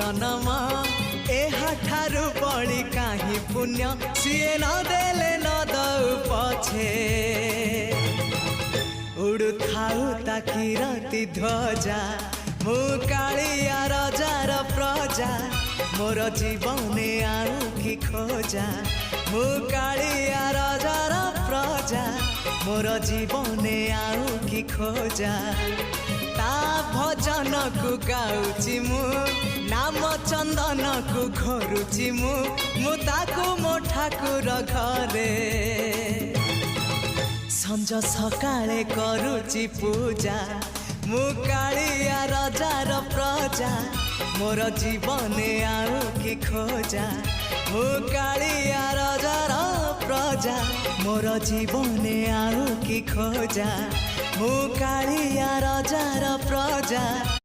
जन्म एहाठारु बड़ी काहि पुण्य सीए न देले न दऊ पछे उड़ु थाउ ताकि राति ध्वजा मु कालिया रजार प्रजा मोर जीवने आउ कि खोजा मु कालिया रजार प्रजा मोर जीवने आउ कि खोजा ता भजन को गाउची मु नाम चंदन को घोरुची मु ताकू मो ठाकुर घरे संज सकाळे करूची पूजा मु कालिया रजार प्रजा मोर जीवने आउ कि खोजा मु कालिया रजार प्रजा मोर जीवने आउ कि खोजा मु कालिया रजार प्रजा।